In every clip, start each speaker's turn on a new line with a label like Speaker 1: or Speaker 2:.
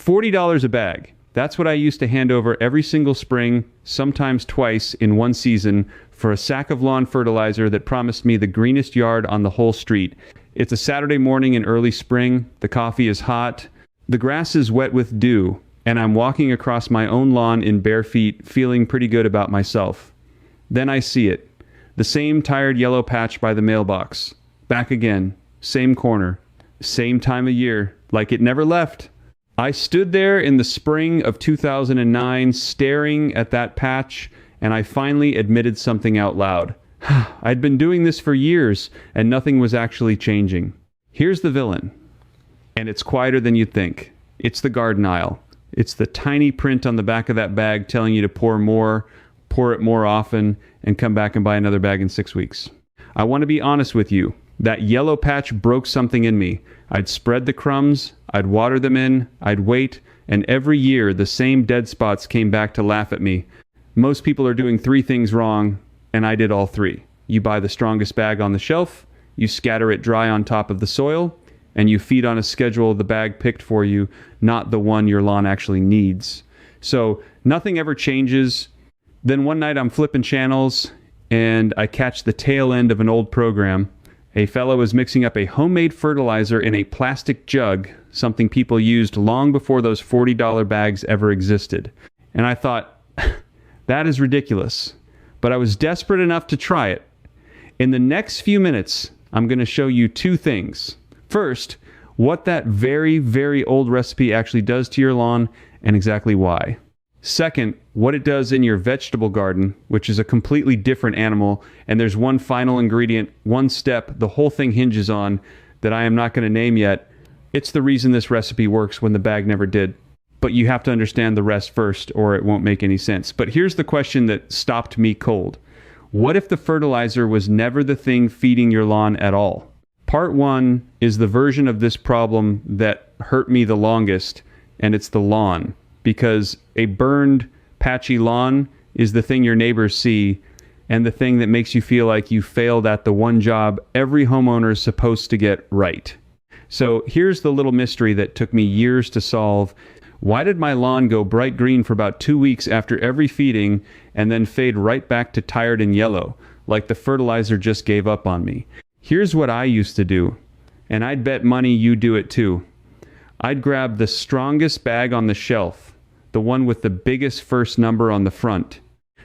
Speaker 1: $40 a bag. That's what I used to hand over every single spring, sometimes twice in one season, for a sack of lawn fertilizer that promised me the greenest yard on the whole street. It's a Saturday morning in early spring. The coffee is hot. The grass is wet with dew, and I'm walking across my own lawn in bare feet, feeling pretty good about myself. Then I see it. The same tired yellow patch by the mailbox. Back again. Same corner. Same time of year. Like it never left. I stood there in the spring of 2009 staring at that patch, and I finally admitted something out loud. I'd been doing this for years, and nothing was actually changing. Here's the villain. And it's quieter than you'd think. It's the garden aisle. It's the tiny print on the back of that bag telling you to pour more, pour it more often, and come back and buy another bag in 6 weeks. I want to be honest with you. That yellow patch broke something in me. I'd spread the crumbs, I'd water them in, I'd wait, and every year the same dead spots came back to laugh at me. Most people are doing 3 things wrong, and I did all 3. You buy the strongest bag on the shelf, you scatter it dry on top of the soil, and you feed on a schedule the bag picked for you, not the one your lawn actually needs. So nothing ever changes. Then one night I'm flipping channels, and I catch the tail end of an old program. A fellow is mixing up a homemade fertilizer in a plastic jug, something people used long before those $40 bags ever existed. And I thought, that is ridiculous. But I was desperate enough to try it. In the next few minutes, I'm going to show you 2 things. First, what that very, very old recipe actually does to your lawn and exactly why. Second, what it does in your vegetable garden, which is a completely different animal, and there's one final ingredient, one step the whole thing hinges on that I am not going to name yet. It's the reason this recipe works when the bag never did. But you have to understand the rest first, or it won't make any sense. But here's the question that stopped me cold. What if the fertilizer was never the thing feeding your lawn at all? Part 1 is the version of this problem that hurt me the longest, and it's the lawn. Because a burned, patchy lawn is the thing your neighbors see and the thing that makes you feel like you failed at the one job every homeowner is supposed to get right. So here's the little mystery that took me years to solve. Why did my lawn go bright green for about 2 weeks after every feeding and then fade right back to tired and yellow, like the fertilizer just gave up on me? Here's what I used to do, and I'd bet money you do it too. I'd grab the strongest bag on the shelf, the one with the biggest first number on the front.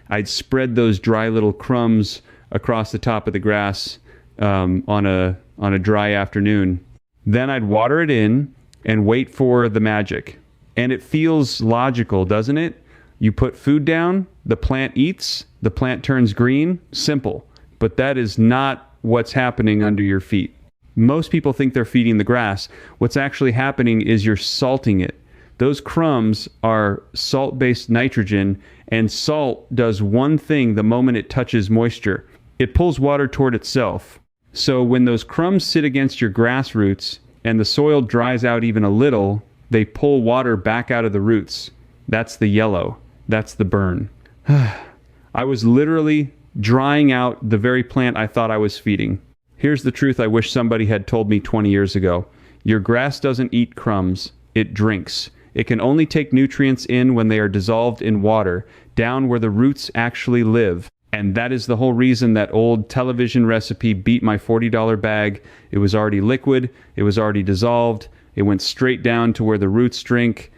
Speaker 1: I'd spread those dry little crumbs across the top of the grass on a dry afternoon. Then I'd water it in and wait for the magic. And it feels logical, doesn't it? You put food down, the plant eats, the plant turns green. Simple. But that is not what's happening under your feet. Most people think they're feeding the grass. What's actually happening is you're salting it. Those crumbs are salt-based nitrogen, and salt does one thing the moment it touches moisture. It pulls water toward itself. So when those crumbs sit against your grass roots and the soil dries out even a little, they pull water back out of the roots. That's the yellow. That's the burn. I was literally drying out the very plant I thought I was feeding. Here's the truth I wish somebody had told me 20 years ago. Your grass doesn't eat crumbs. It drinks. It can only take nutrients in when they are dissolved in water, down where the roots actually live. And that is the whole reason that old television recipe beat my $40 bag. It was already liquid. It was already dissolved. It went straight down to where the roots drink.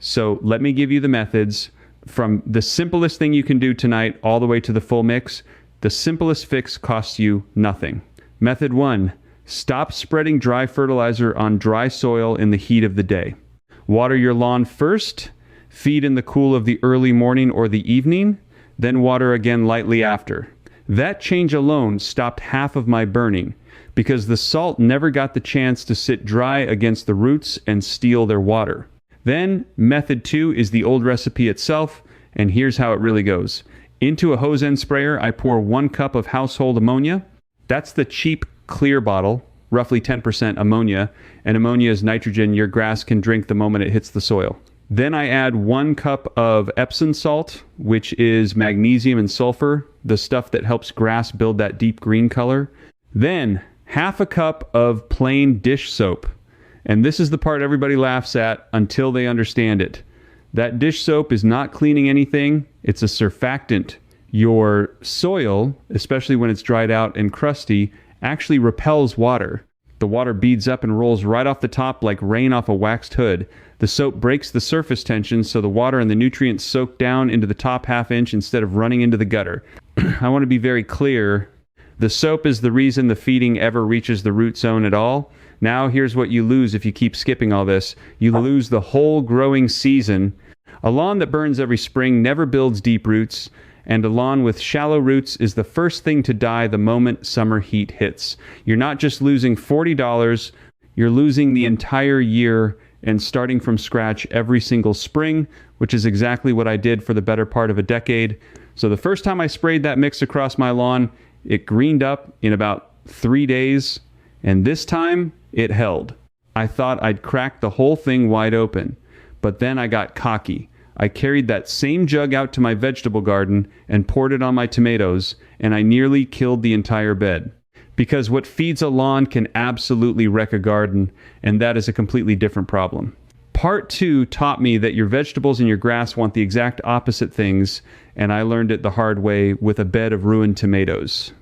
Speaker 1: So let me give you the methods. From the simplest thing you can do tonight all the way to the full mix, the simplest fix costs you nothing. Method 1, stop spreading dry fertilizer on dry soil in the heat of the day. Water your lawn first, feed in the cool of the early morning or the evening, then water again lightly after. That change alone stopped half of my burning because the salt never got the chance to sit dry against the roots and steal their water. Then, method 2 is the old recipe itself, and here's how it really goes. Into a hose end sprayer, I pour 1 cup of household ammonia. That's the cheap clear bottle, roughly 10% ammonia, and ammonia is nitrogen your grass can drink the moment it hits the soil. Then I add 1 cup of epsom salt, which is magnesium and sulfur, the stuff that helps grass build that deep green color. Then, half a cup of plain dish soap. And this is the part everybody laughs at until they understand it. That dish soap is not cleaning anything. It's a surfactant. Your soil, especially when it's dried out and crusty, actually repels water. The water beads up and rolls right off the top like rain off a waxed hood. The soap breaks the surface tension so the water and the nutrients soak down into the top half inch instead of running into the gutter. I want to be very clear. The soap is the reason the feeding ever reaches the root zone at all. Now here's what you lose if you keep skipping all this. You lose the whole growing season. A lawn that burns every spring never builds deep roots, and a lawn with shallow roots is the first thing to die the moment summer heat hits. You're not just losing $40, you're losing the entire year and starting from scratch every single spring, which is exactly what I did for the better part of a decade. So the first time I sprayed that mix across my lawn, it greened up in about 3 days, and this time it held. I thought I'd cracked the whole thing wide open, but then I got cocky. I carried that same jug out to my vegetable garden and poured it on my tomatoes, and I nearly killed the entire bed. Because what feeds a lawn can absolutely wreck a garden, and that is a completely different problem. Part 2 taught me that your vegetables and your grass want the exact opposite things, and I learned it the hard way with a bed of ruined tomatoes.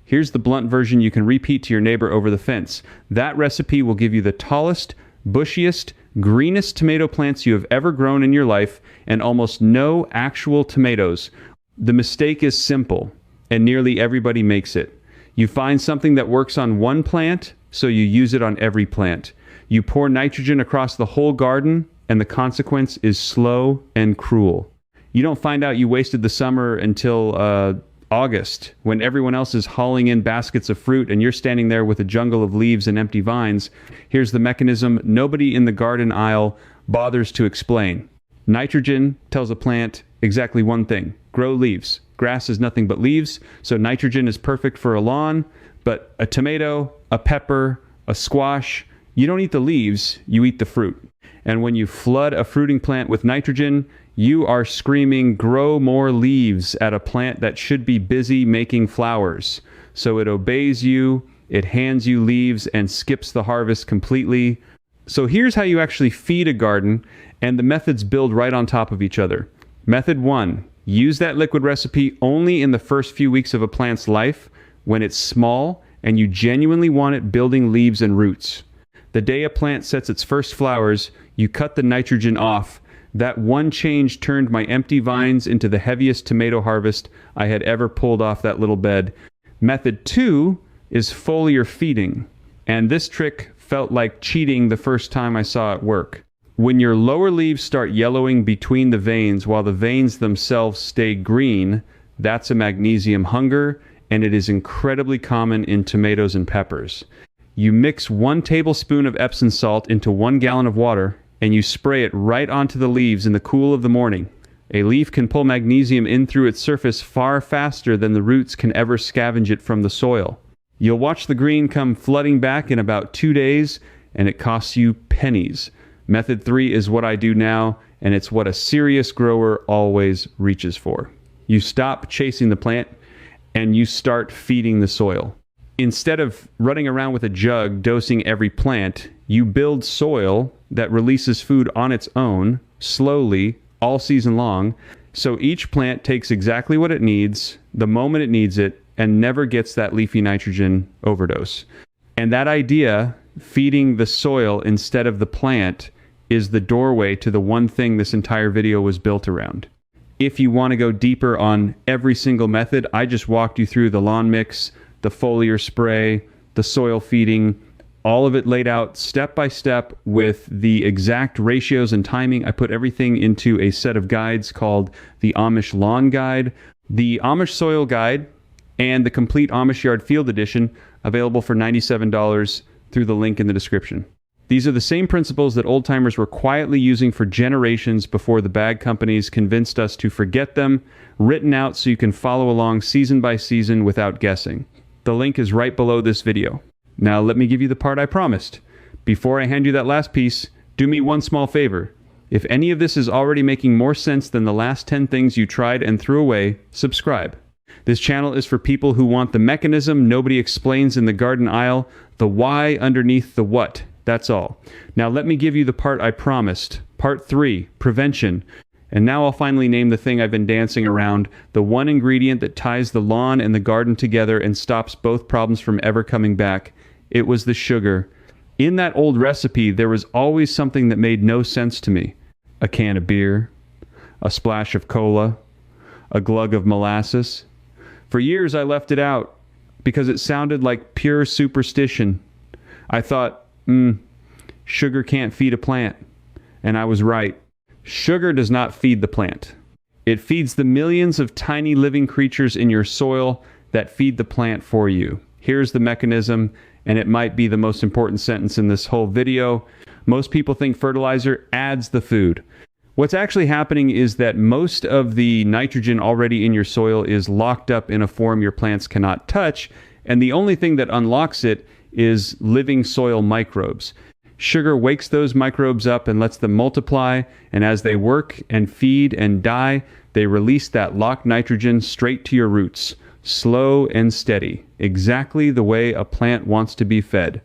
Speaker 1: Here's the blunt version you can repeat to your neighbor over the fence. That recipe will give you the tallest, bushiest, greenest tomato plants you have ever grown in your life, and almost no actual tomatoes. The mistake is simple, and nearly everybody makes it. You find something that works on one plant, so you use it on every plant. You pour nitrogen across the whole garden, and the consequence is slow and cruel. You don't find out you wasted the summer until August, when everyone else is hauling in baskets of fruit and you're standing there with a jungle of leaves and empty vines. Here's the mechanism nobody in the garden aisle bothers to explain. Nitrogen tells a plant exactly one thing: grow leaves. Grass is nothing but leaves, so nitrogen is perfect for a lawn, but a tomato, a pepper, a squash, you don't eat the leaves, you eat the fruit. And when you flood a fruiting plant with nitrogen, you are screaming, grow more leaves, at a plant that should be busy making flowers. So it obeys you, it hands you leaves, and skips the harvest completely. So here's how you actually feed a garden, and the methods build right on top of each other. Method 1, use that liquid recipe only in the first few weeks of a plant's life, when it's small and you genuinely want it building leaves and roots. The day a plant sets its first flowers, you cut the nitrogen off. That one change turned my empty vines into the heaviest tomato harvest I had ever pulled off that little bed. Method 2 is foliar feeding, and this trick felt like cheating the first time I saw it work. When your lower leaves start yellowing between the veins while the veins themselves stay green, that's a magnesium hunger, and it is incredibly common in tomatoes and peppers. You mix 1 tablespoon of Epsom salt into 1 gallon of water, and you spray it right onto the leaves in the cool of the morning. A leaf can pull magnesium in through its surface far faster than the roots can ever scavenge it from the soil. You'll watch the green come flooding back in about 2 days, and it costs you pennies. Method 3 is what I do now, and it's what a serious grower always reaches for. You stop chasing the plant, and you start feeding the soil. Instead of running around with a jug dosing every plant, you build soil that releases food on its own, slowly, all season long, so each plant takes exactly what it needs, the moment it needs it, and never gets that leafy nitrogen overdose. And that idea, feeding the soil instead of the plant, is the doorway to the one thing this entire video was built around. If you want to go deeper on every single method, I just walked you through the lawn mix, the foliar spray, the soil feeding, all of it laid out step by step with the exact ratios and timing. I put everything into a set of guides called the Amish Lawn Guide, the Amish Soil Guide, and the complete Amish Yard Field Edition, available for $97 through the link in the description. These are the same principles that old-timers were quietly using for generations before the bag companies convinced us to forget them, written out so you can follow along season by season without guessing. The link is right below this video. Now let me give you the part I promised. Before I hand you that last piece, do me one small favor. If any of this is already making more sense than the last 10 things you tried and threw away, subscribe. This channel is for people who want the mechanism nobody explains in the garden aisle, the why underneath the what. That's all. Now let me give you the part I promised. Part 3, prevention. And now I'll finally name the thing I've been dancing around, the one ingredient that ties the lawn and the garden together and stops both problems from ever coming back. It was the sugar. In that old recipe, there was always something that made no sense to me. A can of beer, a splash of cola, a glug of molasses. For years I left it out because it sounded like pure superstition. I thought, sugar can't feed a plant. And I was right. Sugar does not feed the plant. It feeds the millions of tiny living creatures in your soil that feed the plant for you. Here's the mechanism, and it might be the most important sentence in this whole video. Most people think fertilizer adds the food. What's actually happening is that most of the nitrogen already in your soil is locked up in a form your plants cannot touch, and the only thing that unlocks it is living soil microbes. Sugar wakes those microbes up and lets them multiply, and as they work and feed and die, they release that locked nitrogen straight to your roots, slow and steady, exactly the way a plant wants to be fed.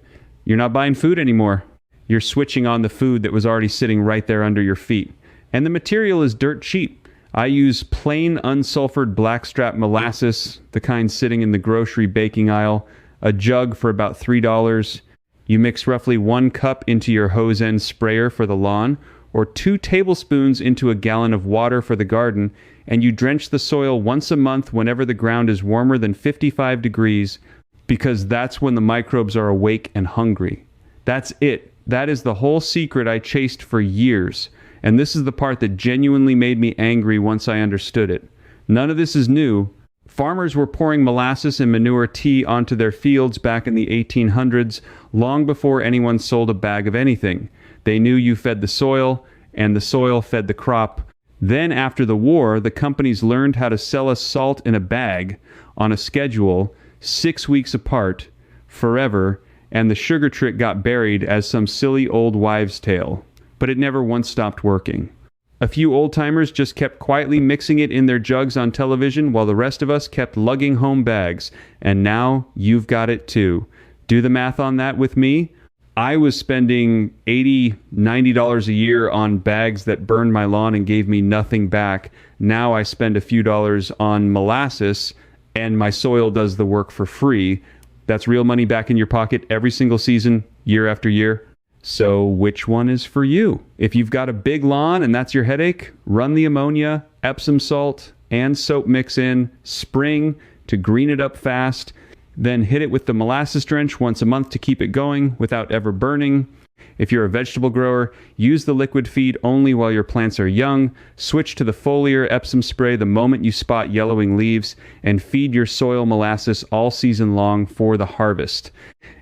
Speaker 1: You're not buying food anymore. You're switching on the food that was already sitting right there under your feet. And the material is dirt cheap. I use plain unsulfured blackstrap molasses, the kind sitting in the grocery baking aisle, a jug for about $3. You mix roughly 1 cup into your hose end sprayer for the lawn, or 2 tablespoons into a gallon of water for the garden, and you drench the soil once a month whenever the ground is warmer than 55 degrees, because that's when the microbes are awake and hungry. That's it. That is the whole secret I chased for years, and this is the part that genuinely made me angry once I understood it. None of this is new. Farmers were pouring molasses and manure tea onto their fields back in the 1800s, long before anyone sold a bag of anything. They knew you fed the soil, and the soil fed the crop. Then, after the war, the companies learned how to sell us salt in a bag, on a schedule, 6 weeks apart, forever, and the sugar trick got buried as some silly old wives' tale. But it never once stopped working. A few old-timers just kept quietly mixing it in their jugs on television while the rest of us kept lugging home bags. And now you've got it too. Do the math on that with me. I was spending $80, $90 a year on bags that burned my lawn and gave me nothing back. Now I spend a few dollars on molasses and my soil does the work for free. That's real money back in your pocket every single season, year after year. So which one is for you? If you've got a big lawn and that's your headache, run the ammonia, epsom salt, and soap mix in spring to green it up fast. Then hit it with the molasses drench once a month to keep it going without ever burning. If you're a vegetable grower, use the liquid feed only while your plants are young. Switch to the foliar Epsom spray the moment you spot yellowing leaves, and feed your soil molasses all season long for the harvest.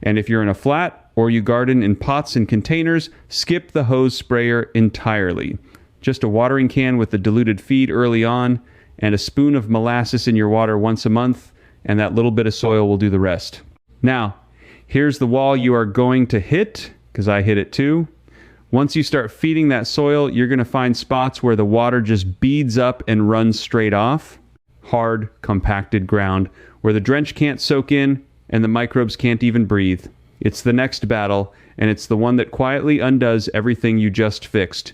Speaker 1: And if you're in a flat, or you garden in pots and containers, skip the hose sprayer entirely. Just a watering can with the diluted feed early on, and a spoon of molasses in your water once a month, and that little bit of soil will do the rest. Now, here's the wall you are going to hit, because I hit it too. Once you start feeding that soil, you're going to find spots where the water just beads up and runs straight off. Hard, compacted ground, where the drench can't soak in, and the microbes can't even breathe. It's the next battle, and it's the one that quietly undoes everything you just fixed.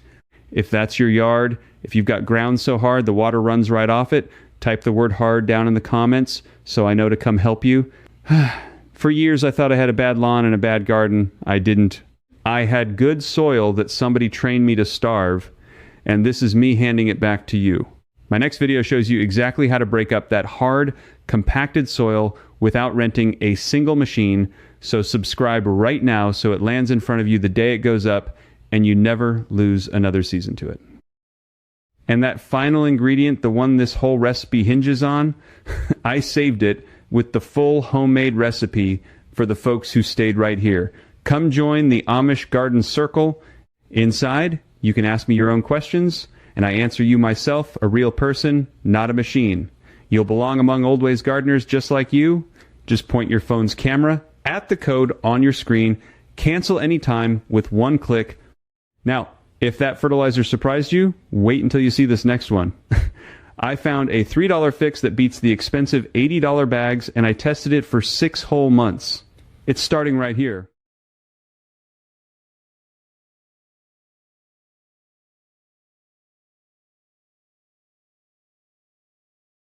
Speaker 1: If that's your yard, if you've got ground so hard the water runs right off it, type the word hard down in the comments so I know to come help you. For years I thought I had a bad lawn and a bad garden. I didn't. I had good soil that somebody trained me to starve, and this is me handing it back to you. My next video shows you exactly how to break up that hard, compacted soil without renting a single machine. So subscribe right now so it lands in front of you the day it goes up and you never lose another season to it. And that final ingredient, the one this whole recipe hinges on, I saved it with the full homemade recipe for the folks who stayed right here. Come join the Amish Garden Circle. Inside, you can ask me your own questions, and I answer you myself, a real person, not a machine. You'll belong among Old Ways gardeners just like you. Just point your phone's camera at the code on your screen, cancel anytime with one click. Now, if that fertilizer surprised you, wait until you see this next one. I found a $3 fix that beats the expensive $80 bags, and I tested it for 6 whole months. It's starting right here.